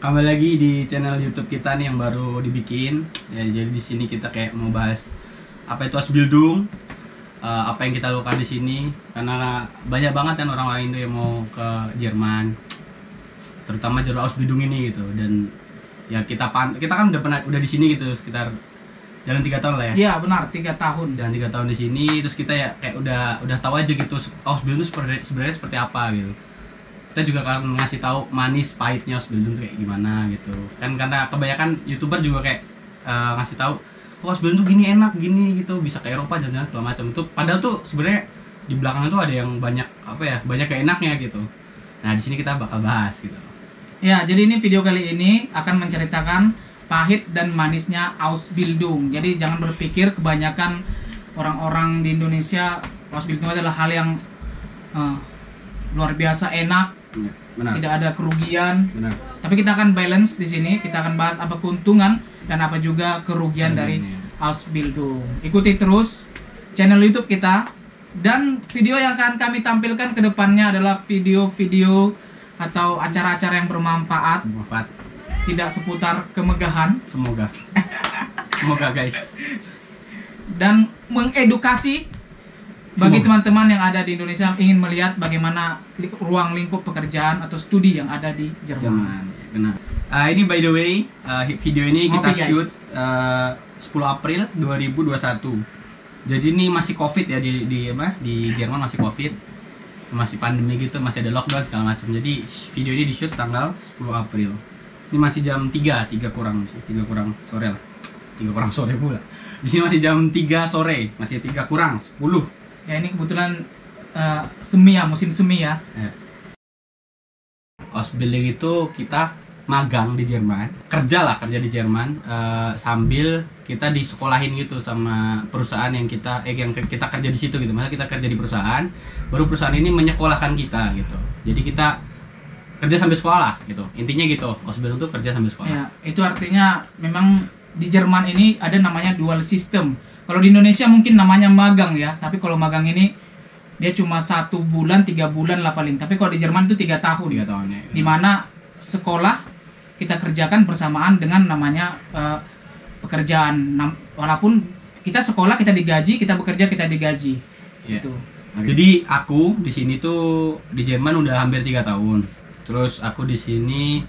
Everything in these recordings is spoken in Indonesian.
Kembali lagi di channel YouTube kita nih yang baru dibikin. Ya, jadi di sini kita kayak mau bahas apa itu Ausbildung, apa yang kita lakukan di sini. Karena banyak banget kan orang-orang Indo yang mau ke Jerman, terutama jalur Ausbildung ini gitu. Dan ya kita kan udah di sini gitu sekitar jalan 3 tahun lah ya. Iya benar, 3 tahun. Jalan 3 tahun di sini, terus kita ya kayak udah tahu aja gitu Ausbildung itu sebenarnya seperti apa gitu. Kita juga akan ngasih tahu manis pahitnya Ausbildung tuh kayak gimana gitu kan, karena kebanyakan YouTuber juga kayak ngasih tahu Ausbildung tuh gini enak gini gitu, bisa ke Eropa jalan-jalan segala macam tuh, padahal tuh sebenarnya di belakang itu ada yang banyak banyak keenaknya gitu. Nah di sini kita bakal bahas gitu Ya, jadi ini video kali ini akan menceritakan pahit dan manisnya Ausbildung. Jadi jangan berpikir kebanyakan orang-orang di Indonesia Ausbildung adalah hal yang luar biasa enak. ya, benar. Tidak ada kerugian. Benar. Tapi kita akan balance di sini. Kita akan bahas apa keuntungan dan apa juga kerugian dari Ausbildung. Ikuti terus channel YouTube kita, dan video yang akan kami tampilkan ke depannya adalah video-video atau acara-acara yang bermanfaat, tidak seputar kemegahan. Semoga guys, dan mengedukasi bagi teman-teman yang ada di Indonesia yang ingin melihat bagaimana ruang lingkup pekerjaan atau studi yang ada di Jerman. Benar. Ini by the way, video ini kita shoot 10 April 2021. Jadi ini masih Covid ya di Jerman, masih Covid, masih pandemi gitu, masih ada lockdown segala macam. Jadi video ini di shoot tanggal 10 April. Ini masih jam 3 kurang sore lah. 3 kurang sore pula. Di sini masih jam 3 sore, masih 3 kurang 10. Ya ini kebetulan semi ya, musim semi ya. Ausbildung itu kita magang di Jerman, kerja di Jerman, sambil kita disekolahin gitu sama perusahaan yang kita kerja di situ gitu. Maksudnya kita kerja di perusahaan, baru perusahaan ini menyekolahkan kita gitu. Jadi kita kerja sambil sekolah gitu. Intinya gitu, Ausbildung itu kerja sambil sekolah. Ya, itu artinya memang di Jerman ini ada namanya dual system. Kalau di Indonesia mungkin namanya magang ya, tapi kalau magang ini dia cuma 1 bulan, 3 bulan lah paling. Tapi kalau di Jerman itu 3 tahun. 3 tahun ya. Dimana sekolah kita kerjakan bersamaan dengan namanya pekerjaan. Walaupun kita sekolah kita digaji, kita bekerja kita digaji. Yeah. Gitu. Jadi aku di sini tuh di Jerman udah hampir 3 tahun. Terus aku di sini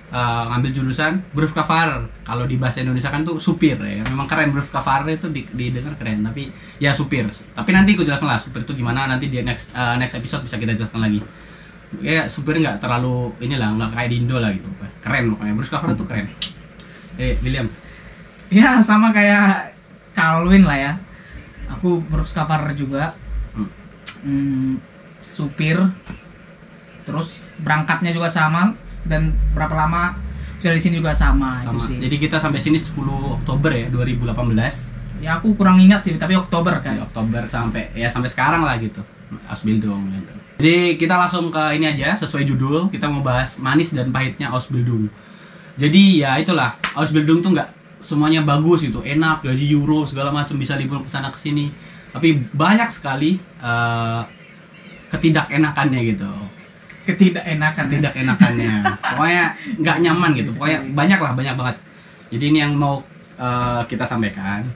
ngambil jurusan Berufskraftfahrer. Kalau di bahasa Indonesia kan tuh supir ya. Memang keren, Berufskraftfahrer itu didengar keren, tapi ya supir. Tapi nanti aku jelaskan lah supir itu gimana, nanti di next episode bisa kita jelaskan lagi. Ya supir nggak terlalu nggak kayak di Indo lah gitu. Keren pokoknya, Berufskraftfahrer itu keren. William. Ya sama kayak Calvin lah ya. Aku Berufskraftfahrer juga. Supir. Terus berangkatnya juga sama, dan berapa lama sudah di sini juga sama. Itu sih. Jadi kita sampai sini 10 Oktober ya 2018. Ya aku kurang ingat sih, tapi Oktober kan. Oktober sampai sekarang lah gitu. Ausbildung gitu. Jadi kita langsung ke ini aja, sesuai judul kita mau bahas manis dan pahitnya Ausbildung. Jadi ya itulah, Ausbildung tuh nggak semuanya bagus gitu, enak, gaji euro segala macam, bisa libur ke sana ke sini. Tapi banyak sekali ketidakenakannya gitu. Ketidakenakannya. Pokoknya nggak nyaman gitu. Pokoknya banyak banget. Jadi ini yang mau kita sampaikan.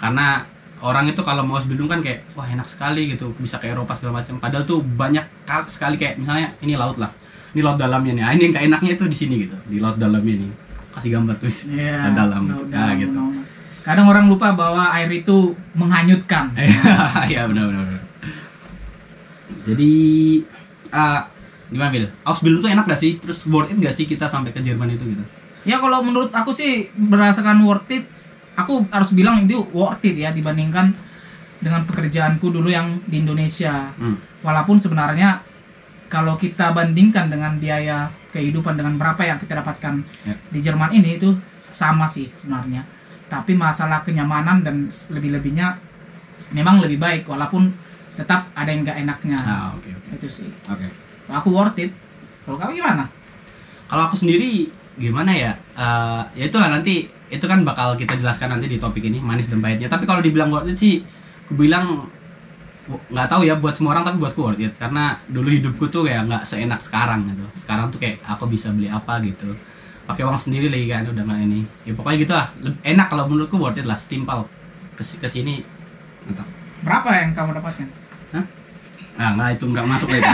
Karena orang itu kalau mau Ausbildung kan kayak wah enak sekali gitu, bisa ke Eropa segala macam. Padahal tuh banyak sekali kayak misalnya ini laut lah. Ini laut dalamnya nih. Ini yang nggak enaknya itu di sini gitu. Di laut dalamnya nih. Kasih gambar tuh. Yeah, dalam. Ya gitu. Kadang orang lupa bahwa air itu menghanyutkan. Iya benar. Jadi gimana Bil? Ausbildung tuh enak gak sih? Terus worth it gak sih kita sampai ke Jerman itu gitu? Ya kalau menurut aku sih berdasarkan worth it, aku harus bilang itu worth it ya dibandingkan dengan pekerjaanku dulu yang di Indonesia. Walaupun sebenarnya kalau kita bandingkan dengan biaya kehidupan dengan berapa yang kita dapatkan di Jerman ini itu sama sih sebenarnya. Tapi masalah kenyamanan dan lebih-lebihnya memang lebih baik, walaupun tetap ada yang gak enaknya. Okay. Itu sih. Oke. Aku worth it. Kalau kamu gimana? Kalau aku sendiri gimana ya? Ya itulah, nanti itu kan bakal kita jelaskan nanti di topik ini, manis dan pahitnya. Tapi kalau dibilang worth it sih, aku bilang nggak tahu ya buat semua orang, tapi buatku worth it. Karena dulu hidupku tuh kayak nggak seenak sekarang gitu. Sekarang tuh kayak aku bisa beli apa gitu. pakai uang sendiri lagi kan, udah nggak ini ya pokoknya gitu lah. Enak kalau menurutku, worth it lah, setimpal kesini mantap. Berapa yang kamu dapatkan? Hah? Nah, nggak, itu nggak masuk lagi.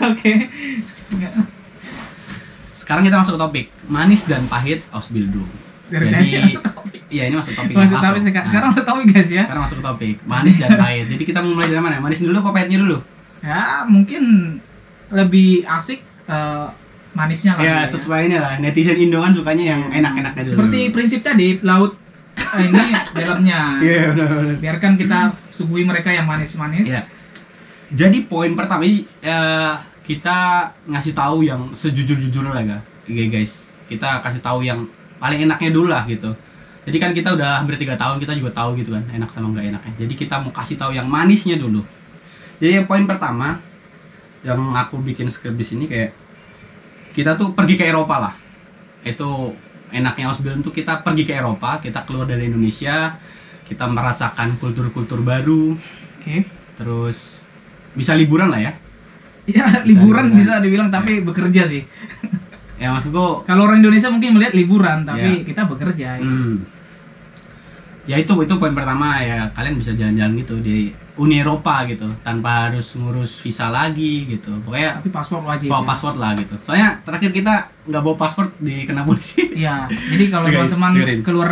Oke. Sekarang kita masuk ke topik manis dan pahit Ausbildung. Dari Jadi tadi masuk topik. iya, ini masuk topik. Masuk topik sekarang masuk topik guys ya. Sekarang masuk ke topik manis dan pahit. Jadi kita mulai dari mana? Manis dulu apa pahitnya dulu? Ya mungkin lebih asik manisnya lah. Ya sesuai ini lah, netizen Indo kan sukanya yang enak-enaknya dulu. Seperti prinsip tadi, laut ini dalamnya. Iya, benar. Biarkan kita suguhi mereka yang manis-manis. Iya. Jadi poin pertama ini kita ngasih tahu yang sejujur-jujurnya guys. Kita kasih tahu yang paling enaknya dulu lah gitu. Jadi kan kita udah hampir 3 tahun, kita juga tahu gitu kan enak sama nggak enaknya. Jadi kita mau kasih tahu yang manisnya dulu. Jadi yang poin pertama yang aku bikin skrip di sini kayak kita tuh pergi ke Eropa lah. Itu enaknya Ausbildung tuh kita pergi ke Eropa, kita keluar dari Indonesia, kita merasakan kultur-kultur baru. Oke. Terus bisa liburan lah ya. Ya liburan bisa dibilang, tapi bekerja sih. Ya maksud gua Kalau orang Indonesia mungkin melihat liburan, tapi Ya. kita bekerja. Ya itu poin pertama ya, kalian bisa jalan-jalan gitu di Uni Eropa gitu tanpa harus ngurus visa lagi gitu. Pokoknya Tapi paspor wajib. bawa ya. password lah gitu. Soalnya terakhir kita nggak bawa password dikena polisi. Iya, jadi kalau Guys, teman-teman dengerin. keluar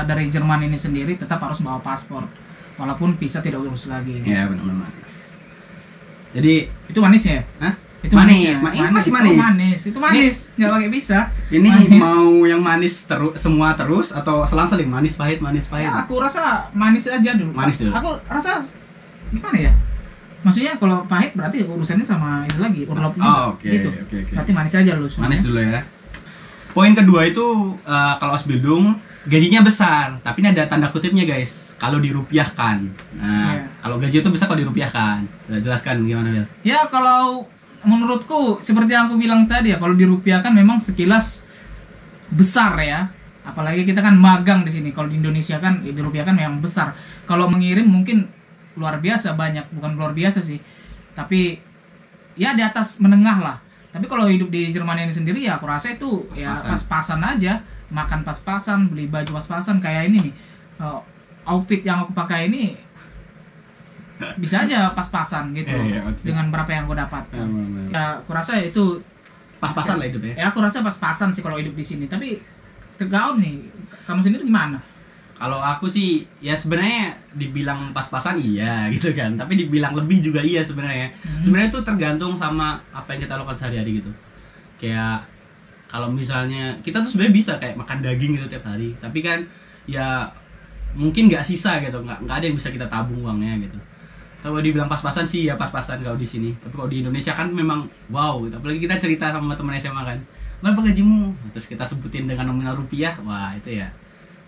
dari Jerman ini sendiri tetap harus bawa paspor, walaupun visa tidak urus lagi. Iya benar-benar. Jadi Itu manis ya? Hah? Itu Manis, manisnya? masih Oh, manis. manis. Itu manis, nggak pakai visa. Ini Manis. mau yang manis semua terus atau selang-seling manis pahit manis pahit? Ya, aku rasa manis aja dulu. Manis dulu. Aku rasa gimana ya? Maksudnya kalau pahit berarti urusannya sama itu lagi, urlop juga. Oh, oke, gitu. oke. Berarti manis aja dulu semuanya. Manis dulu ya. Poin kedua itu kalau Ausbildung gajinya besar, tapi ini ada tanda kutipnya guys. Kalau dirupiahkan. Nah, Iya. kalau gaji itu besar kalau dirupiahkan. Jelaskan gimana, Bel? Ya kalau menurutku seperti yang aku bilang tadi ya, kalau dirupiahkan memang sekilas besar ya. Apalagi kita kan magang di sini. Kalau di Indonesia kan dirupiahkan memang besar. Kalau mengirim mungkin luar biasa banyak, bukan luar biasa sih. Tapi ya di atas menengah lah. Tapi kalau hidup di Jerman ini sendiri ya aku rasa itu ya Pas-pasan. pas-pasan aja. Makan pas-pasan, beli baju pas-pasan kayak ini nih. Outfit yang aku pakai ini bisa aja pas-pasan gitu. Iya, outfit. Dengan berapa yang aku dapatkan. Ya aku rasa itu Pas-pasan lah hidupnya. ya aku rasa pas-pasan sih kalau hidup di sini. Tapi tergaun nih. Kamu sendiri gimana? Kalau aku sih ya sebenarnya dibilang pas-pasan iya gitu kan, tapi dibilang lebih juga iya sebenarnya. Sebenarnya itu tergantung sama apa yang kita lakukan sehari-hari gitu. Kayak kalau misalnya kita tuh sebenarnya bisa kayak makan daging gitu tiap hari, tapi kan ya mungkin nggak sisa gitu, nggak ada yang bisa kita tabung uangnya gitu. Kalau dibilang pas-pasan sih ya pas-pasan kalau di sini. Tapi kalau di Indonesia kan memang wow gitu. Apalagi kita cerita sama teman SMA kan, berapa gajimu? Terus kita sebutin dengan nominal rupiah, wah itu ya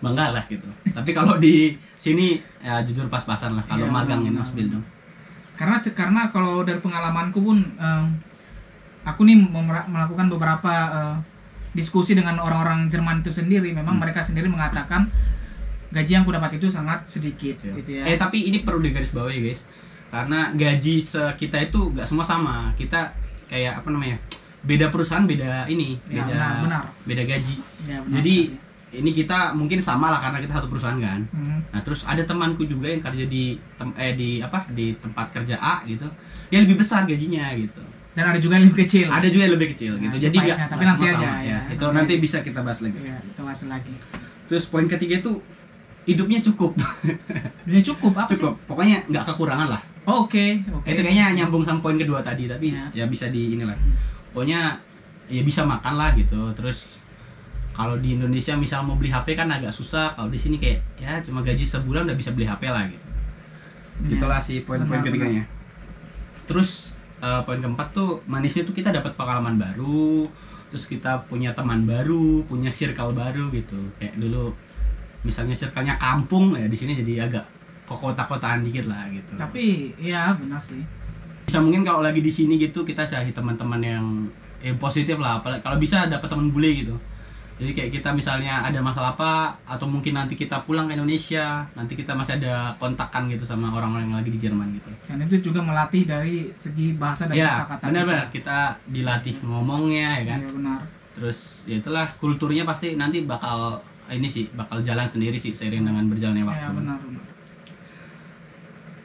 bangga lah gitu. Tapi kalau di sini ya jujur pas-pasan lah kalau Iya, magang ini benar. Ausbildung. Karena kalau dari pengalamanku pun aku nih melakukan beberapa diskusi dengan orang-orang Jerman itu sendiri. Memang mereka sendiri mengatakan gaji yang aku dapat itu sangat sedikit gitu ya. Tapi ini perlu digarisbawahi guys, karena gaji kita itu nggak semua sama. Kita kayak apa namanya, beda perusahaan beda ini, Ya, beda benar. beda gaji. Ya, benar Jadi sekali. ini kita mungkin sama lah karena kita satu perusahaan kan. Nah terus ada temanku juga yang kerja di tempat kerja A gitu, dia lebih besar gajinya gitu. Dan ada juga yang lebih kecil. Ada juga yang lebih kecil Nah, gitu. itu Jadi baiknya, nggak tapi nggak nanti semua aja, sama, ya. Itu Nanti nanti aja. bisa kita bahas lagi. Ya, kita bahas lagi. Terus poin ketiga itu hidupnya cukup. Udah cukup apa Cukup. Pokoknya nggak kekurangan lah. sih? Oke. Itu kayaknya nyambung sama poin kedua tadi, tapi Ya. ya bisa di inilah. Pokoknya ya bisa makan lah gitu. Terus kalau di Indonesia misal mau beli HP kan agak susah. Kalau di sini kayak ya cuma gaji sebulan udah bisa beli HP lah gitu. Ya. Gitulah sih poin-poin Benar, ketiganya. Terus poin keempat tuh manisnya tuh kita dapat pengalaman baru. Terus kita punya teman baru, punya circle baru gitu. Kayak dulu misalnya circle-nya kampung ya, di sini jadi agak kota-kotaan dikit lah gitu. Tapi ya benar sih. Bisa mungkin kalau lagi di sini gitu kita cari teman-teman yang positif lah, apalagi kalau bisa dapat teman bule gitu. Jadi kayak kita misalnya ada masalah apa, atau mungkin nanti kita pulang ke Indonesia, nanti kita masih ada kontakan gitu sama orang-orang yang lagi di Jerman gitu. Dan itu juga melatih dari segi bahasa dan Ya kosakata. benar-benar kita dilatih ngomongnya ya kan. Ya benar. Terus ya itulah, kulturnya pasti nanti bakal ini sih, bakal jalan sendiri sih seiring dengan berjalannya waktu. Ya benar.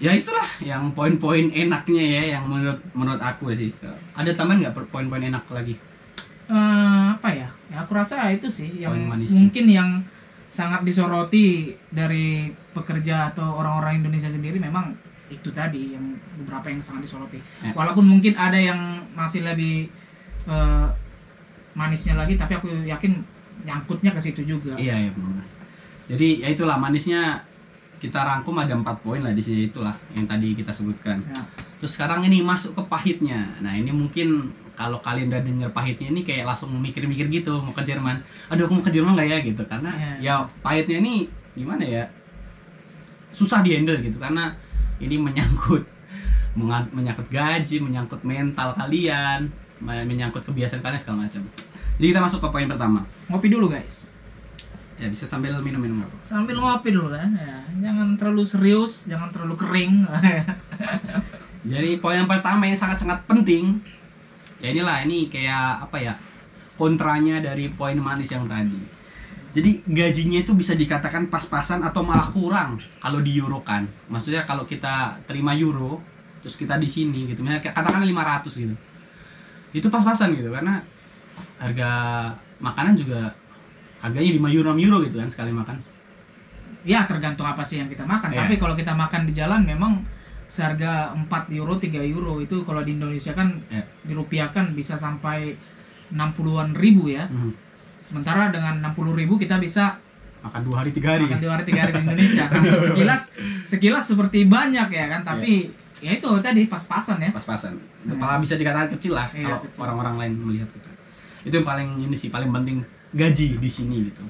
Ya itulah yang poin-poin enaknya ya, yang menurut aku sih. Ada tambahan nggak poin-poin enak lagi? Apa ya? Ya aku rasa itu sih yang Poin manis. mungkin yang sangat disoroti dari pekerja atau orang-orang Indonesia sendiri, memang itu tadi yang beberapa yang sangat disoroti. Ya. Walaupun mungkin ada yang masih lebih manisnya lagi, tapi aku yakin nyangkutnya ke situ juga. Iya benar. Jadi ya itulah manisnya, kita rangkum ada 4 poin lah di sini, itulah yang tadi kita sebutkan. Ya. Terus sekarang ini masuk ke pahitnya. Nah ini mungkin kalau kalian udah denger pahitnya ini kayak langsung mikir-mikir gitu mau ke Jerman. Aduh aku mau ke Jerman nggak ya gitu, karena ya pahitnya ini gimana ya, susah dihandle gitu, karena ini menyangkut gaji, menyangkut mental kalian, menyangkut kebiasaan kalian segala macam. Jadi kita masuk ke poin pertama. Ngopi dulu guys. Ya bisa sambil minum-minum apa? Sambil ngopi dulu kan ya. Jangan terlalu serius, jangan terlalu kering. Jadi poin yang pertama yang sangat-sangat penting, ya inilah, ini kayak apa ya, kontranya dari poin manis yang tadi. Jadi gajinya itu bisa dikatakan pas-pasan atau malah kurang kalau di euro kan. Maksudnya kalau kita terima euro terus kita di sini gitu, misalnya katakan 500 gitu, itu pas-pasan gitu, karena harga makanan juga harganya 5 euro 6 euro gitu kan sekali makan. Ya tergantung apa sih yang kita makan. Iya. Tapi kalau kita makan di jalan memang seharga 4 euro 3 euro itu kalau di Indonesia kan dirupiahkan bisa sampai 60-an ribu ya. Sementara dengan 60.000 kita bisa Makan 2 hari 3 hari. Makan 2 hari 3 hari di Indonesia. Kan sekilas seperti banyak ya kan, tapi ya itu tadi pas-pasan ya. Pas-pasan. Kepala bisa dikatakan kecil lah kalau kecil. orang-orang lain melihat gitu. Itu yang paling ini sih, paling penting, gaji di sini gitu.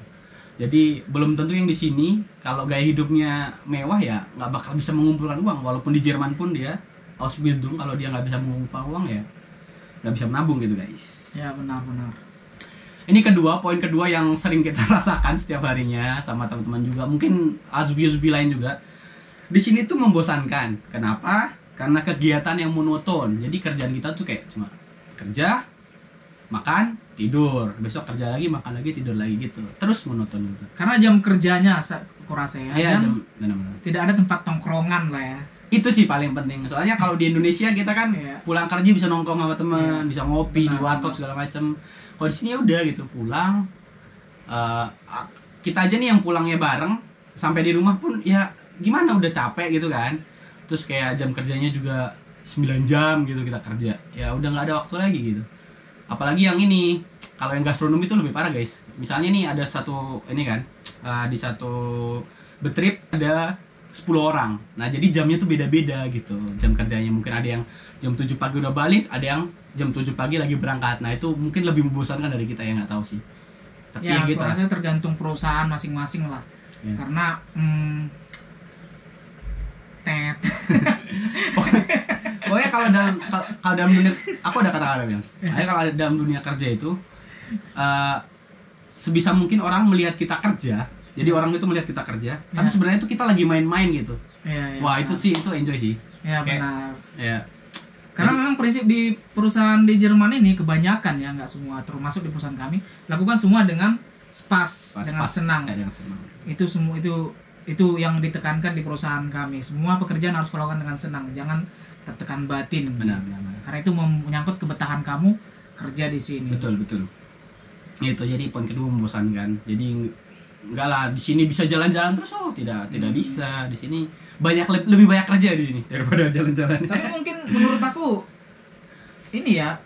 Jadi belum tentu yang di sini kalau gaya hidupnya mewah ya nggak bakal bisa mengumpulkan uang. Walaupun di Jerman pun dia Ausbildung, kalau dia nggak bisa mengumpulkan uang ya nggak bisa menabung gitu guys. Ya benar-benar. Ini poin kedua yang sering kita rasakan setiap harinya sama teman-teman juga, mungkin azbi lain juga. Di sini tuh membosankan. Kenapa? Karena kegiatan yang monoton. Jadi kerjaan kita tuh kayak cuma kerja, makan, tidur, besok kerja lagi, makan lagi, tidur lagi gitu. Terus monoton gitu. Karena jam kerjanya aku rasa ya. Iya, dan tidak ada tempat tongkrongan lah ya. Itu sih paling penting. Soalnya kalau di Indonesia kita kan pulang kerja bisa nongkrong sama teman, bisa ngopi di warkop segala macam. Kalau di sini udah gitu, pulang kita aja nih yang pulangnya bareng, sampai di rumah pun ya gimana, udah capek gitu kan. Terus kayak jam kerjanya juga 9 jam gitu kita kerja. Ya udah nggak ada waktu lagi gitu. Apalagi yang ini, kalau yang gastronomi itu lebih parah guys. Misalnya nih ada satu ini kan, di satu betrip ada 10 orang. Nah jadi jamnya tuh beda-beda gitu, jam kerjanya. Mungkin ada yang jam 7 pagi udah balik, ada yang jam 7 pagi lagi berangkat. Nah itu mungkin lebih membosankan dari kita, ya nggak tahu sih. Tapi ya gitu lah. rasanya tergantung perusahaan masing-masing lah. Ya. Karena Pokoknya kalau dalam dunia, aku ada kata-kata bilang, kalau ada dalam dunia kerja itu sebisa mungkin orang melihat kita kerja. Jadi orang itu melihat kita kerja, tapi sebenarnya itu kita lagi main-main gitu. Wah itu sih, itu enjoy sih. Ya benar. Ya. Karena memang prinsip di perusahaan di Jerman ini kebanyakan ya, nggak semua, termasuk di perusahaan kami, lakukan semua dengan dengan senang. Itu semua itu yang ditekankan di perusahaan kami. Semua pekerjaan harus dilakukan dengan senang, jangan tertekan batin. Benar. Karena itu menyangkut kebetahan kamu kerja di sini. Betul. Itu jadi poin kedua, membosankan. Jadi enggak lah, di sini bisa jalan-jalan terus, tidak bisa. Di sini lebih banyak kerja di sini daripada jalan-jalan. Tapi mungkin menurut aku ini ya,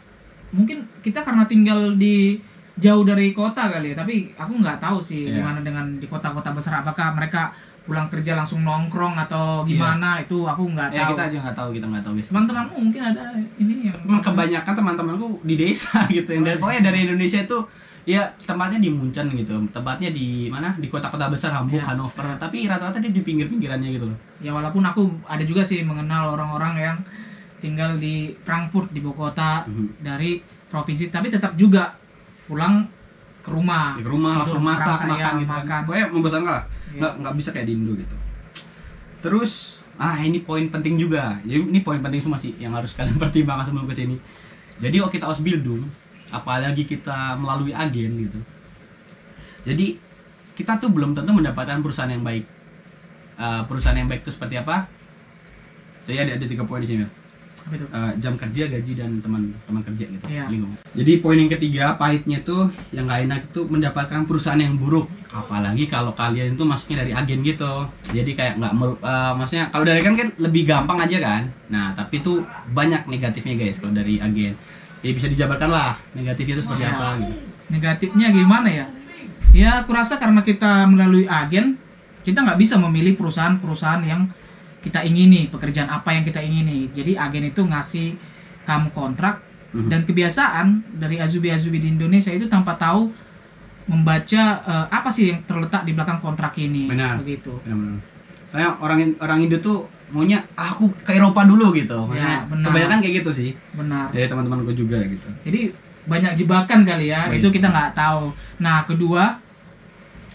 mungkin kita karena tinggal di jauh dari kota kali ya, tapi aku nggak tahu sih gimana dengan di kota-kota besar, apakah mereka pulang kerja langsung nongkrong atau gimana. Itu aku nggak tahu. Ya kita aja nggak tahu guys. Teman-temanmu mungkin ada ini yang kebanyakan teman-temanku di desa gitu, yang pokoknya dari Indonesia itu ya tempatnya di Munchen gitu, tempatnya di mana, di kota-kota besar, Hamburg, Hannover, tapi rata-rata dia di pinggir-pinggirannya gitu loh. Ya walaupun aku ada juga sih mengenal orang-orang yang tinggal di Frankfurt, di ibu kota dari provinsi, tapi tetap juga pulang ke rumah langsung masak, makan gitu makan. Kan. Pokoknya membosankan lah, nggak bisa kayak di Indo gitu. Terus ini poin penting juga. Jadi ini poin penting semua sih yang harus kalian pertimbangkan sebelum kesini. Jadi kita Ausbildung apalagi kita melalui agen gitu. Jadi kita tuh belum tentu mendapatkan perusahaan yang baik. Perusahaan yang baik itu seperti apa? Jadi ada 3 poin di sini. Apa itu? Jam kerja, gaji, dan teman kerja gitu. Iya. Lingkungan. Jadi poin yang ketiga, pahitnya tuh yang gak enak itu mendapatkan perusahaan yang buruk. Apalagi kalau kalian itu masuknya dari agen gitu. Jadi kayak maksudnya kalau dari agen kan lebih gampang aja kan. Nah tapi tuh banyak negatifnya guys kalau dari agen. Jadi bisa dijabarkan lah negatifnya itu seperti apa gitu. Negatifnya gimana ya? Ya aku rasa karena kita melalui agen, kita nggak bisa memilih perusahaan-perusahaan yang kita ingini, pekerjaan apa yang kita ingini. Jadi agen itu ngasih kamu kontrak, dan kebiasaan dari azubi-azubi di Indonesia itu tanpa tahu membaca apa sih yang terletak di belakang kontrak ini. Benar. Begitu. Benar. Kayak orang Indo tuh maunya aku ke Eropa dulu gitu. Ya, benar. Kebanyakan kayak gitu sih. Benar. Dari teman-temanku juga gitu. Jadi banyak jebakan kali ya, Baik. itu kita nggak tahu. Nah kedua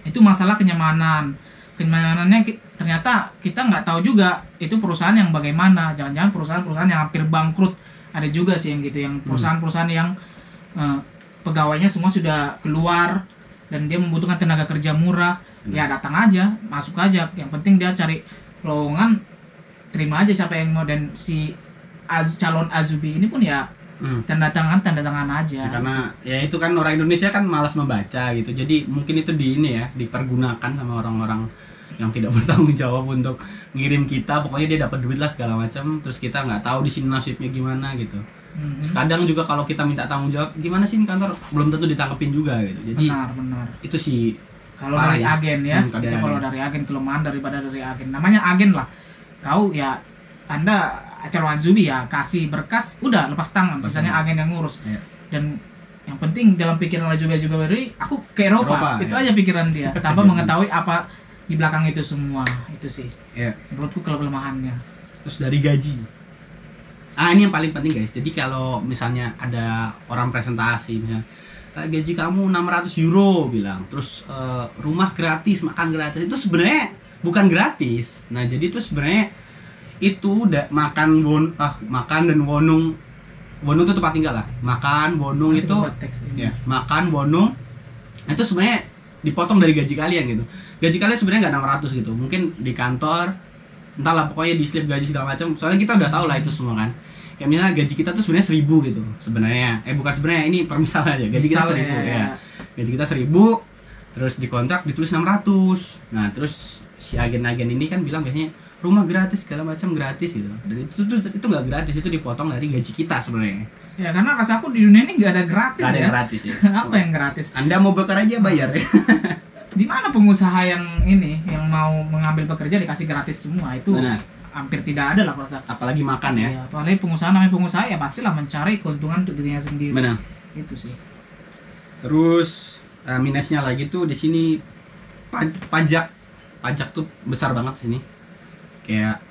itu masalah kenyamanan. Kenyamanannya ternyata kita nggak tahu juga itu perusahaan yang bagaimana. Jangan-jangan perusahaan-perusahaan yang hampir bangkrut, ada juga sih yang gitu, yang perusahaan-perusahaan yang pegawainya semua sudah keluar dan dia membutuhkan tenaga kerja murah. Ya datang aja, masuk aja. Yang penting dia cari lowongan, terima aja siapa yang mau. Dan si calon azubi ini pun ya tanda tangan aja. Ya, karena ya itu kan orang Indonesia kan malas membaca gitu. Jadi mungkin itu dipergunakan sama orang-orang yang tidak bertanggung jawab untuk ngirim kita. Pokoknya dia dapat duit lah segala macam. Terus kita nggak tahu di sini nasibnya gimana gitu. Kadang juga kalau kita minta tanggung jawab, gimana sih di kantor, belum tentu ditangkepin juga gitu. Jadi benar. itu sih kalau dari agen ya. Itu kalau dari agen, kelemahan daripada dari agen. Namanya agen lah. Kau ya, Anda calon azubi ya kasih berkas, udah lepas tangan, sisanya agen yang ngurus. Ya. Dan yang penting dalam pikiran azubi aku ke Eropa itu ya. Aja pikiran dia, tanpa mengetahui apa di belakang itu semua. Itu sih ya. menurutku kelemahannya. Terus dari gaji, ini yang paling penting guys. Jadi kalau misalnya ada orang presentasi misalnya, gaji kamu 600 euro bilang, terus rumah gratis, makan gratis, itu sebenarnya bukan gratis. Nah jadi itu sebenarnya itu makan dan wonung itu tempat tinggal lah, makan wonung itu ya, makan wonung itu sebenarnya dipotong dari gaji kalian gitu. Gaji kalian sebenarnya nggak 600 gitu, mungkin di kantor entahlah, pokoknya di slip gaji segala macam. Soalnya kita udah tahu lah itu semua kan. Kayak misalnya gaji kita tuh sebenarnya 1.000 gitu sebenarnya, bukan sebenarnya, ini permisalan aja. Gaji kita 1.000 ya. Gaji kita 1.000, terus di kontrak ditulis 600. Nah terus si agen-agen ini kan bilang biasanya rumah gratis segala macam gratis gitu. Dan itu nggak gratis, itu dipotong dari gaji kita sebenarnya. Ya karena rasa aku di dunia ini nggak ada gratis. Gak ada ya. yang gratis ya. Apa yang gratis? Anda mau bakar aja bayar ya. Di mana pengusaha yang mau mengambil pekerja dikasih gratis semua? Itu Benar. hampir tidak ada lah rasa. Apalagi makan ya. Ya, apalagi namanya pengusaha ya pastilah mencari keuntungan untuk dirinya sendiri. Benar. Itu sih. Terus minusnya lagi tuh di sini pajak tuh besar banget di sini. Kayak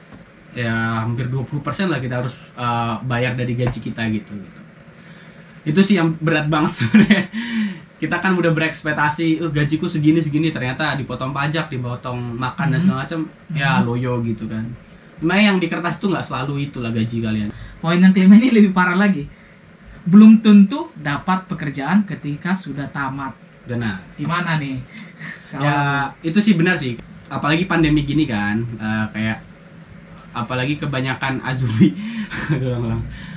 ya hampir 20% lah kita harus bayar dari gaji kita gitu. Itu sih yang berat banget sebenarnya. Kita kan udah berekspektasi, gajiku segini, ternyata dipotong pajak, dipotong makan dan segala macam, ya loyo gitu kan. Cuma yang di kertas tuh nggak selalu itulah gaji kalian. Poin yang kelima ini lebih parah lagi. Belum tentu dapat pekerjaan ketika sudah tamat. Benar. Gimana nih? Ya itu sih benar sih. Apalagi pandemi gini kan, kayak apalagi kebanyakan azubi.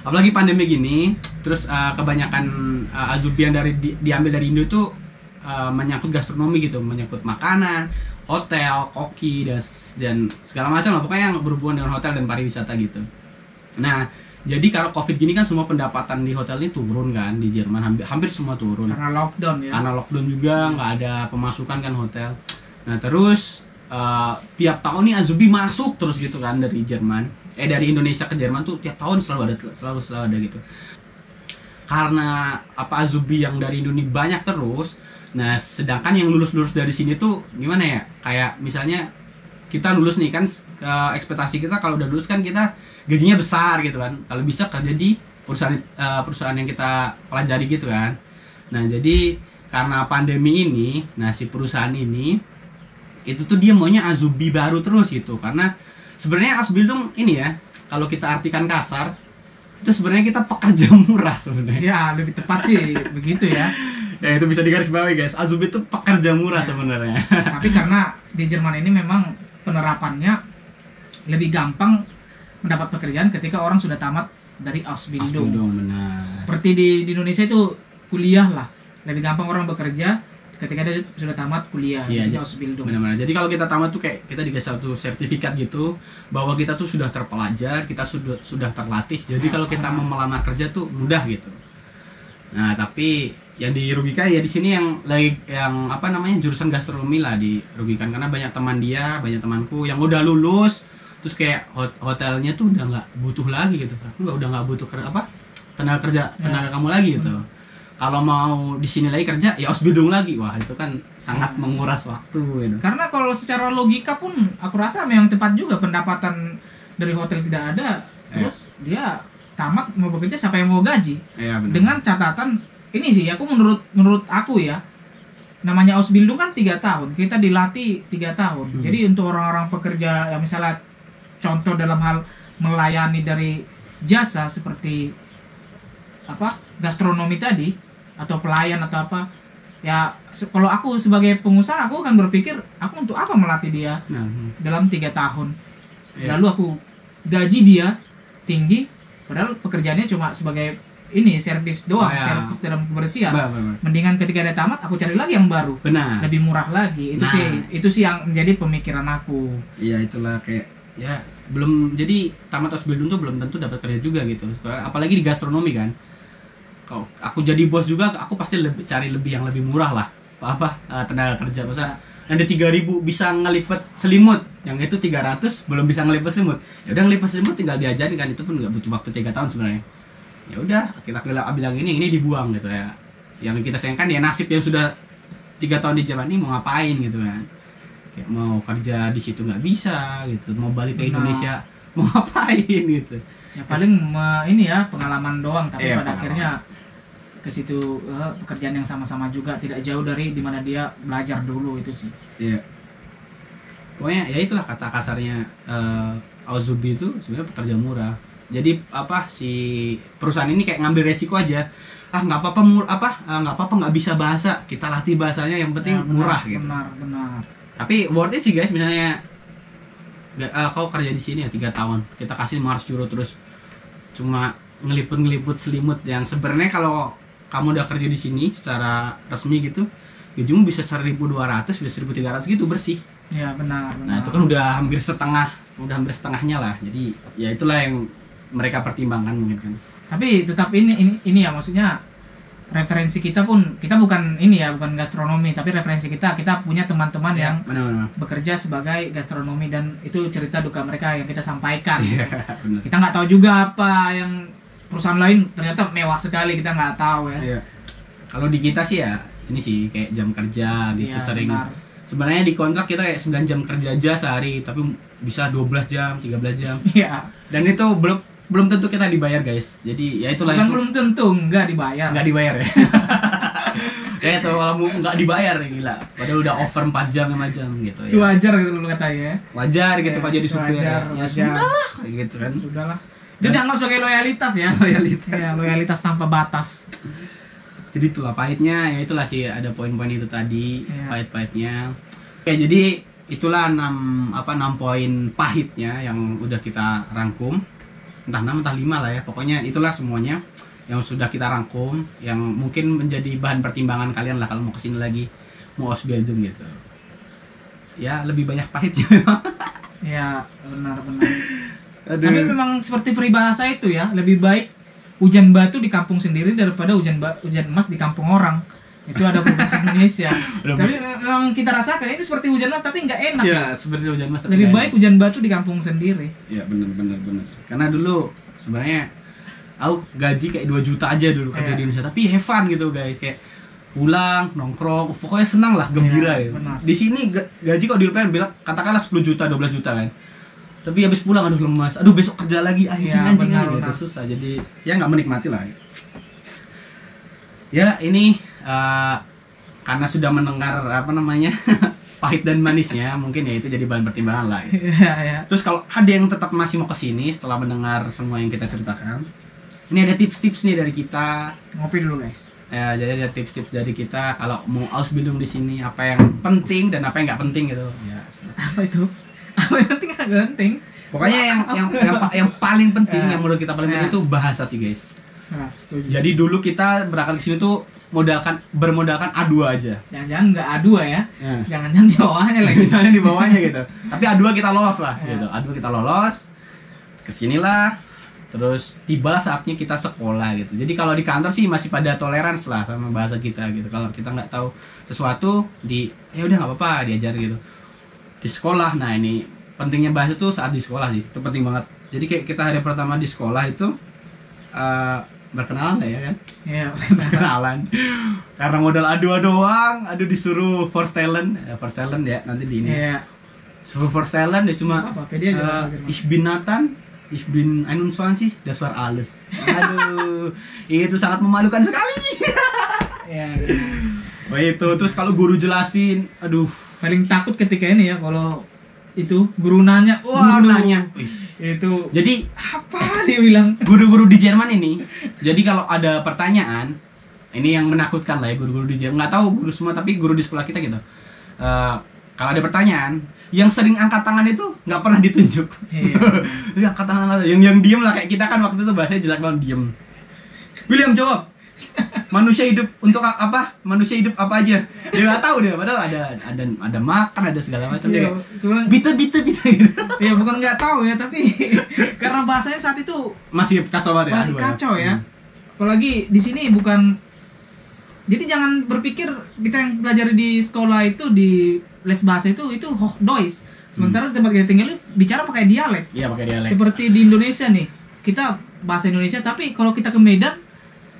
Apalagi pandemi gini, terus kebanyakan azubi yang diambil dari Indo tuh menyangkut gastronomi gitu, menyangkut makanan, hotel, koki dan segala macam lah, pokoknya yang berhubungan dengan hotel dan pariwisata gitu. Nah, jadi kalau Covid gini kan semua pendapatan di hotel ini turun kan, di Jerman hampir semua turun. Karena lockdown ya. Karena lockdown juga, nggak ada pemasukan kan hotel. Nah terus tiap tahun nih azubi masuk terus gitu kan dari Jerman, dari Indonesia ke Jerman tuh tiap tahun selalu ada gitu. Karena azubi yang dari Indonesia banyak terus. Nah sedangkan yang lulus dari sini tuh gimana ya? Kayak misalnya kita lulus nih kan, ekspektasi kita kalau udah lulus kan kita gajinya besar gitu kan. Kalau bisa kerja di perusahaan yang kita pelajari gitu kan. Nah jadi karena pandemi ini, nah si perusahaan ini itu tuh dia maunya azubi baru terus gitu. Karena sebenarnya azubi itu ini ya, kalau kita artikan kasar, itu sebenarnya kita pekerja murah sebenarnya. Ya, lebih tepat sih begitu ya. Ya itu bisa digarisbawahi guys, Azubi itu pekerja murah sebenarnya. Tapi karena di Jerman ini memang penerapannya lebih gampang mendapat pekerjaan ketika orang sudah tamat dari Ausbildung. Benar. Seperti di Indonesia itu kuliah lah, lebih gampang orang bekerja ketika dia sudah tamat kuliah. Di sini Ausbildung. Benar-benar. Jadi kalau kita tamat tuh kayak kita dikasih satu sertifikat gitu bahwa kita tuh sudah terpelajar, kita sudah terlatih. Jadi kalau kita mau melamar kerja tuh mudah gitu. Nah, tapi yang dirugikan ya di sini yang apa namanya jurusan gastronomi lah dirugikan karena banyak temanku yang udah lulus terus kayak hotelnya tuh udah nggak butuh lagi gitu. Udah nggak butuh tenaga kamu lagi gitu. Kalau mau di sini lagi kerja ya Ausbildung lagi. Wah, itu kan sangat menguras waktu gitu. Karena kalau secara logika pun aku rasa memang tepat juga, pendapatan dari hotel tidak ada. Terus dia tamat mau bekerja, siapa yang mau gaji? Dengan catatan ini sih, aku menurut aku ya, namanya Ausbildung kan 3 tahun, kita dilatih 3 tahun. Jadi untuk orang-orang pekerja yang misalnya contoh dalam hal melayani dari jasa seperti apa gastronomi tadi atau pelayan atau apa, ya kalau aku sebagai pengusaha aku akan berpikir aku untuk apa melatih dia dalam 3 tahun, lalu aku gaji dia tinggi padahal pekerjaannya cuma sebagai ini servis doang, servis dalam kebersihan. Mendingan ketika dia tamat aku cari lagi yang baru. Benar. Lebih murah lagi. Itu sih yang menjadi pemikiran aku. Iya, itulah kayak ya belum, jadi tamat Ausbildung tuh belum tentu dapat kerja juga gitu. Apalagi di gastronomi kan. Kalau aku jadi bos juga aku pasti cari yang lebih murah lah. Tenaga kerja masa yang di 3.000 bisa ngelipet selimut, yang itu 300 belum bisa ngelipet selimut. Ya udah ngelipet selimut tinggal diajarin kan, itu pun nggak butuh waktu 3 tahun sebenarnya. Ya udah kita bilang ini dibuang gitu ya. Yang kita sayangkan ya nasib yang sudah 3 tahun di Jerman ini mau ngapain gitu kan. Kayak mau kerja di situ nggak bisa gitu, mau balik ke Indonesia mau ngapain gitu. Ya paling ini ya pengalaman doang, tapi pada akhirnya ke situ pekerjaan yang sama-sama juga tidak jauh dari dimana dia belajar dulu itu sih. Iya. Pokoknya ya itulah kata kasarnya Azubi itu sebenarnya pekerja murah. Jadi si perusahaan ini kayak ngambil resiko aja. Nggak apa-apa nggak bisa bahasa, kita latih bahasanya yang penting murah gitu. Benar. Tapi worth it sih guys, misalnya kau kerja di sini ya 3 tahun, kita kasih 500 euro terus cuma ngeliput selimut yang sebenarnya kalau kamu udah kerja di sini secara resmi gitu, gajimu bisa 1.200, bisa 1.300 gitu bersih. Ya benar. Nah itu kan udah hampir setengahnya lah. Jadi ya itulah yang mereka pertimbangkan mungkin kan. Tapi tetap ini ya maksudnya referensi kita pun, kita bukan gastronomi, tapi referensi kita punya teman-teman yang bekerja sebagai gastronomi dan itu cerita duka mereka yang kita sampaikan. Kita nggak tahu juga apa yang perusahaan lain ternyata mewah sekali, kita nggak tahu ya. Kalau di kita sih ya ini sih kayak jam kerja gitu sering. Benar. Sebenarnya di kontrak kita kayak 9 jam kerja aja sehari, tapi bisa 12 jam, 13 jam. Iya. Dan itu belum tentu kita dibayar guys. Jadi ya itulah. Belum tentu nggak dibayar ya. Ya itu kalau nggak dibayar ya gila. Padahal udah over 4 jam 5 jam gitu ya. Itu wajar gitu lu katanya. Wajar gitu Pak jadi supir. Wajar. Sudah gitu kan. Sudahlah. Dia dianggap sebagai loyalitas ya. Loyalitas tanpa batas. Jadi itulah pahitnya, ya itulah sih ada poin-poin itu tadi, pahit-pahitnya. Oke, jadi itulah 6 poin pahitnya yang udah kita rangkum. Entah 6 entah 5 lah ya. Pokoknya itulah semuanya yang sudah kita rangkum, yang mungkin menjadi bahan pertimbangan kalian lah kalau mau kesini lagi, mau Ausbildung gitu. Ya lebih banyak pahitnya memang. Ya benar. Tapi memang seperti peribahasa itu ya, lebih baik hujan batu di kampung sendiri daripada hujan emas di kampung orang. Itu ada bahasa Indonesia. Tapi memang kita rasakan itu seperti hujan emas tapi nggak enak. Iya, seperti hujan emas tapi lebih baik hujan batu di kampung sendiri. Iya, benar. Karena dulu sebenarnya aku gaji kayak 2 juta aja dulu kerja di Indonesia, tapi have fun gitu guys, kayak pulang nongkrong, pokoknya senang lah, gembira ya. Di sini gaji kok di Rupiah bilang katakanlah 10 juta, 12 juta kan. Tapi habis pulang aduh lemas, aduh besok kerja lagi anjing gitu, susah. Jadi ya nggak menikmati lah. Ya ini karena sudah mendengar pahit dan manisnya, mungkin ya itu jadi bahan pertimbangan lah. Ya. Terus kalau ada yang tetap masih mau kesini setelah mendengar semua yang kita ceritakan, ini ada tips-tips nih dari kita. Ngopi dulu guys. Ya, jadi ada tips-tips dari kita kalau mau Ausbildung di sini, apa yang penting dan apa yang nggak penting gitu. Ya. Apa itu? Apa yang penting nggak penting? Pokoknya yang paling penting, yang menurut kita paling penting Ya. itu bahasa sih guys. Nah, setuju. Jadi dulu kita berangkat ke sini tuh bermodalkan A2 aja. Jangan-jangan nggak A2 ya? Ya. Jangan-jangan di bawahnya lagi. Misalnya di bawahnya gitu. Tapi A2 kita lolos lah Ya. gitu. A2 kita lolos. Kesinilah. Terus tibalah saatnya kita sekolah gitu. Jadi kalau di kantor sih masih pada toleransi lah sama bahasa kita gitu. Kalau kita nggak tahu sesuatu ya udah nggak apa-apa diajar gitu. Di sekolah, nah ini pentingnya bahasa tuh saat di sekolah sih. Itu penting banget. Jadi kayak kita hari pertama di sekolah itu berkenalan nggak ya kan? Iya. Berkenalan. Karena modal adu doang, disuruh first talent ya nanti di ini. Iya. Suruh first talent dia cuma Apa? Pede aja bahasa Jerman. Ich bin Nathan, ich bin 21, das war alles. Aduh, itu sangat memalukan sekali. Iya. Gitu. Wah itu, terus kalau guru jelasin, aduh. Paling takut ketika ini ya kalau itu guru nanya, wah Guru nanya. itu Jadi apa dia bilang? guru-guru di Jerman ini, jadi kalau ada pertanyaan, ini yang menakutkan lah ya guru-guru di Jerman. Nggak tahu guru semua, tapi guru di sekolah kita gitu. Kalau ada pertanyaan, yang sering angkat tangan itu nggak pernah ditunjuk. Iya. Jadi angkat tangan, yang diem lah kayak kita kan waktu itu bahasanya jelek banget diem. William jawab. Manusia hidup untuk apa? Manusia hidup apa aja? Dia nggak tahu dia. Padahal ada makan, ada segala macam Iya, dia. sebenarnya Bita gitu. ya bukan nggak tahu ya, tapi karena bahasanya saat itu Masih kacau banget ya. masih aduh, kacau ya. Hmm. Apalagi di sini bukan. Jadi jangan berpikir kita yang belajar di sekolah itu di les bahasa itu Hochdeutsch. Sementara di tempat kita tinggal bicara pakai dialek. Iya pakai dialek. Seperti di Indonesia nih, kita bahasa Indonesia, tapi kalau kita ke Medan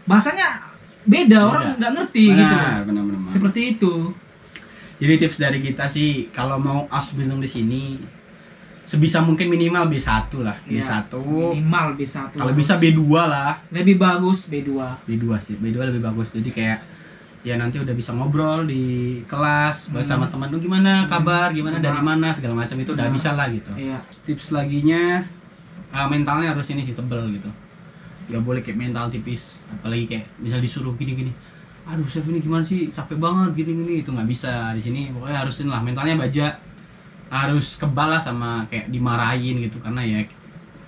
bahasanya beda. Orang nggak ngerti gitu. Benar. Seperti itu. Jadi tips dari kita sih kalau mau Ausbildung di sini sebisa mungkin minimal B1 lah. Ya, B1. minimal B1. Kalau bisa B2 lah. lebih bagus B2. B2 sih. B2 lebih bagus. Jadi kayak ya nanti udah bisa ngobrol di kelas sama teman lu gimana kabar, gimana dari mana segala macam itu udah bisa lah gitu. Iya. Tips laginya mentalnya harus ini sih tebel gitu. Gak boleh kayak mental tipis, apalagi kayak misal disuruh gini-gini. Aduh, chef ini gimana sih? Capek banget gini-gini, itu nggak bisa di sini. Pokoknya harusin lah mentalnya baja, harus kebal lah sama kayak dimarahin gitu karena ya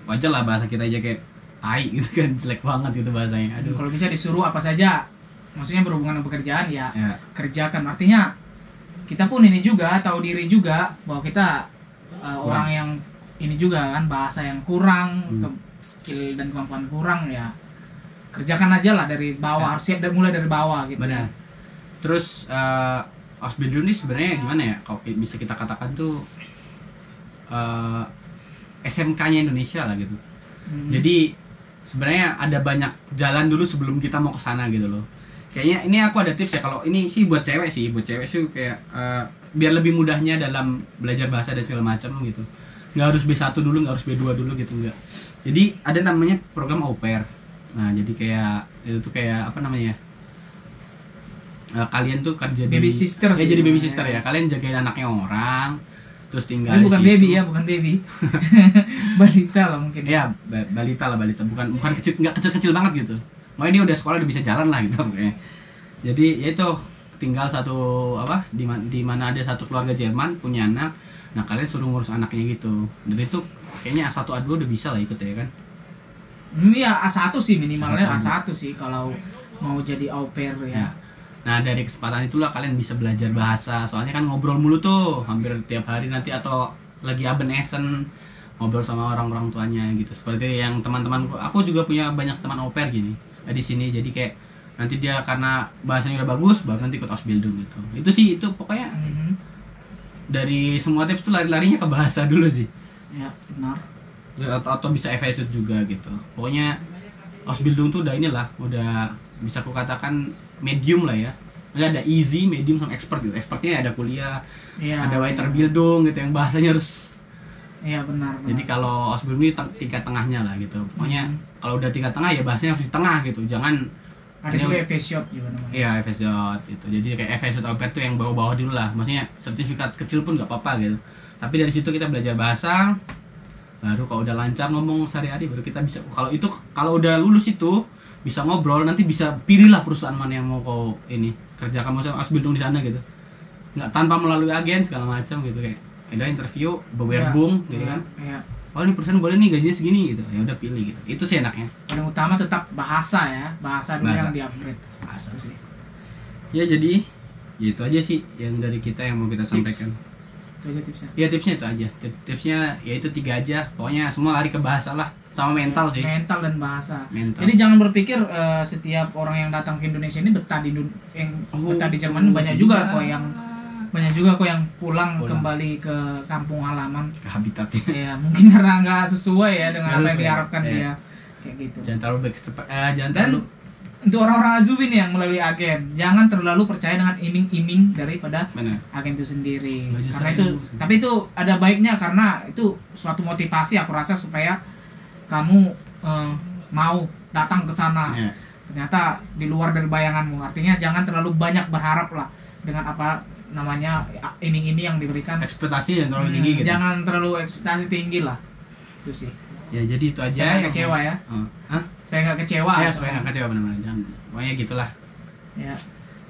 wajar lah bahasa kita aja kayak tai gitu kan, jelek banget gitu bahasanya. Aduh. Kalau bisa disuruh apa saja, maksudnya berhubungan dengan pekerjaan ya, Ya. kerjakan. Artinya kita pun ini juga tahu diri juga bahwa kita orang yang ini juga kan bahasa yang kurang, skill dan kemampuan kurang ya. Kerjakan aja lah dari bawah, harus siap dan mulai dari bawah gitu. Benar. Terus Ausbildung ini sebenarnya gimana ya? Kalau bisa kita katakan tuh SMK-nya Indonesia lah gitu. Jadi sebenarnya ada banyak jalan dulu sebelum kita mau ke sana gitu loh. Kayaknya ini aku ada tips ya, kalau ini sih buat cewek sih kayak biar lebih mudahnya dalam belajar bahasa dan segala macam gitu. Nggak harus B1 dulu, nggak harus B2 dulu gitu, enggak. Jadi ada namanya program au pair. Nah, jadi kayak itu tuh kayak apa namanya? Kalian tuh kerja Baby sister sih. jadi baby sister ya. Kalian jagain anaknya orang, terus tinggal Tapi di bukan situ. baby ya, bukan baby. Balita lah mungkin. Iya, balita, bukan kecil, nggak kecil banget gitu. Makanya dia udah sekolah udah bisa jalan lah gitu pokoknya. Jadi ya itu tinggal satu di mana ada satu keluarga Jerman punya anak. Nah, kalian suruh ngurus anaknya gitu. Dan itu kayaknya A1 A2 udah bisa lah ikut ya kan. Iya, A1 sih minimalnya A1. A1 sih kalau mau jadi au pair ya. Ya. Nah, dari kesempatan itulah kalian bisa belajar bahasa. Soalnya kan ngobrol mulu tuh hampir tiap hari nanti, atau lagi Abendessen ngobrol sama orang-orang tuanya gitu. Seperti yang teman-temanku, aku juga punya banyak teman au pair gini di sini. Jadi kayak nanti dia karena bahasanya udah bagus baru nanti ikut Ausbildung gitu. Itu sih itu pokoknya dari semua tips tuh lari-larinya ke bahasa dulu sih. Ya, benar. Atau bisa FSU juga gitu. Pokoknya Ausbildung tuh udah inilah, udah bisa aku katakan medium lah ya. Ada easy, medium sama expert gitu. Expertnya ada kuliah, Iya. ada Weiterbildung gitu yang bahasanya harus. Iya, benar. Jadi kalau Ausbildung ini tingkat tengahnya lah gitu. Pokoknya kalau udah tingkat tengah ya bahasanya harus di tengah gitu. Jangan ada juga FSJ juga namanya. iya FSJ itu. Jadi kayak FSJ au pair tuh yang bawah-bawah dulu lah. Maksudnya sertifikat kecil pun nggak apa-apa gitu. Tapi dari situ kita belajar bahasa. Baru kalau udah lancar ngomong sehari-hari baru kita bisa, kalau udah lulus itu bisa ngobrol, nanti bisa pilihlah perusahaan mana yang mau kau ini kerjakan, maksudnya Ausbildung di sana gitu, nggak tanpa melalui agen segala macam gitu, kayak udah interview bewerbung gitu kan. Oh ini perusahaan boleh nih gajinya segini gitu, ya udah pilih gitu, itu sih enaknya. Paling utama tetap bahasa ya, bahasa dulu yang di-upgrade. Bahasa Itu sih. Ya jadi ya itu aja sih yang dari kita yang mau kita sampaikan. Itu aja tipsnya. Ya tipsnya itu aja. Tipsnya ya itu 3 aja. Pokoknya semua lari ke bahasa lah, sama mental sih. Mental dan bahasa. Mental. Jadi jangan berpikir setiap orang yang datang ke Indonesia ini betah betah di Jerman. Banyak juga kok yang pulang kembali ke kampung halaman, ke habitatnya. Ya mungkin karena nggak sesuai ya dengan apa yang diharapkan dia, kayak gitu. Jangan terlalu terlalu. Untuk orang-orang Azubi nih yang melalui agen, jangan terlalu percaya dengan iming-iming daripada agen itu sendiri. Tapi itu ada baiknya, karena itu suatu motivasi aku rasa supaya kamu mau datang ke sana. Ternyata di luar dari bayanganmu. Artinya jangan terlalu banyak berharap lah dengan apa namanya iming-iming yang diberikan. Ekspektasi yang terlalu tinggi gitu. Jangan terlalu ekspektasi tinggi lah. Itu sih. Ya jadi itu aja. Supaya kecewa ya. Supaya nggak kecewa. Ya supaya nggak kecewa benar-benar. Jangan. Pokoknya gitulah. Ya.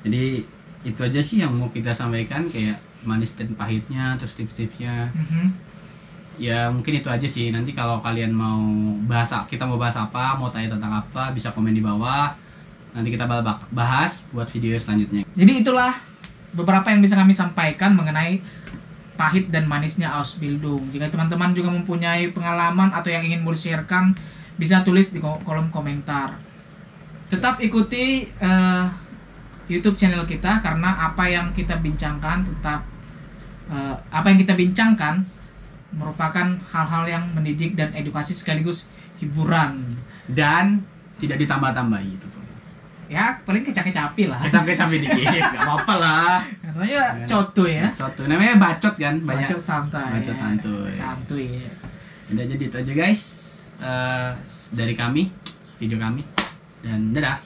Jadi itu aja sih yang mau kita sampaikan, kayak manis dan pahitnya, terus tips-tipsnya. Ya mungkin itu aja sih. Nanti kalau kalian mau kita mau bahas apa, mau tanya tentang apa, bisa komen di bawah. Nanti kita bahas buat video selanjutnya. Jadi itulah beberapa yang bisa kami sampaikan mengenai pahit dan manisnya Ausbildung. Jika teman-teman juga mempunyai pengalaman atau yang ingin mau sharekan, bisa tulis di kolom komentar. Tetap ikuti YouTube channel kita, karena apa yang kita bincangkan merupakan hal-hal yang mendidik dan edukasi sekaligus hiburan. Dan tidak ditambah-tambahi itu. Ya paling kecap-kecapi lah. Kecap-kecapi dikit, nggak apa-apa lah. Namanya coto ya. Coto, namanya bacot kan, banyak. Bacot santai. Bacot santuy. Santuy. Ya. Udah, jadi itu aja guys dari kami, video kami, dan dadah.